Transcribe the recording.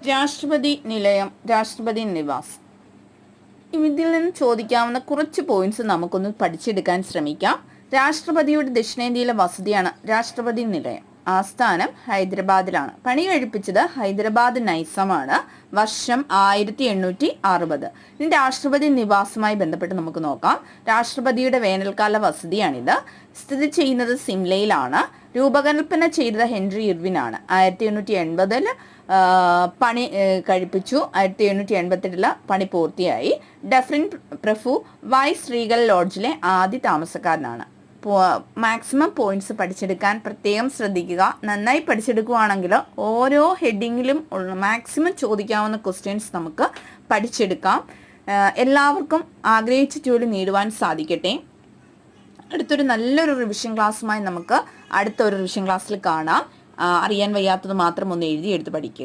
രാഷ്ട്രപതി നിലയം, രാഷ്ട്രപതി നിവാസ്. ഇതിൽ നിന്ന് ചോദിക്കാവുന്ന കുറച്ച് പോയിന്റ്സ് നമുക്കൊന്ന് പഠിച്ചെടുക്കാൻ ശ്രമിക്കാം. രാഷ്ട്രപതിയുടെ ദക്ഷിണേന്ത്യയിലെ വസതിയാണ് രാഷ്ട്രപതി നിലയം. ആസ്ഥാനം ഹൈദരാബാദിലാണ്. പണി കഴിപ്പിച്ചത് ഹൈദരാബാദ് നൈസമാണ്. വർഷം 1860. ഇനി രാഷ്ട്രപതി നിവാസുമായി ബന്ധപ്പെട്ട് നമുക്ക് നോക്കാം. രാഷ്ട്രപതിയുടെ വേനൽക്കാല വസതിയാണിത്. സ്ഥിതി ചെയ്യുന്നത് സിംലയിലാണ്. രൂപകൽപ്പന ചെയ്തത് ഹെൻറി ഇർവിനാണ്. 1880 പണി കഴിപ്പിച്ചു. 1888 പണി പൂർത്തിയായി. ഡഫറിൻ പ്രഭു വൈസ് റീഗൽ ലോഡ്ജിലെ ആദ്യ താമസക്കാരനാണ്. മാക്സിമം പോയിന്റ്സ് പഠിച്ചെടുക്കാൻ പ്രത്യേകം ശ്രദ്ധിക്കുക. നന്നായി പഠിച്ചെടുക്കുകയാണെങ്കിൽ ഓരോ ഹെഡിങ്ങിലും മാക്സിമം ചോദിക്കാവുന്ന ക്വസ്റ്റ്യൻസ് നമുക്ക് പഠിച്ചെടുക്കാം. എല്ലാവർക്കും ആഗ്രഹിച്ച ജോലി നേടുവാൻ സാധിക്കട്ടെ. അടുത്തൊരു നല്ലൊരു റിവിഷൻ ക്ലാസ്സുമായി നമുക്ക് അടുത്തൊരു റിവിഷൻ ക്ലാസ്സിൽ കാണാം. അറിയാൻ വയ്യാത്തത് മാത്രം ഒന്ന് എഴുതി എടുത്ത് പഠിക്കുക.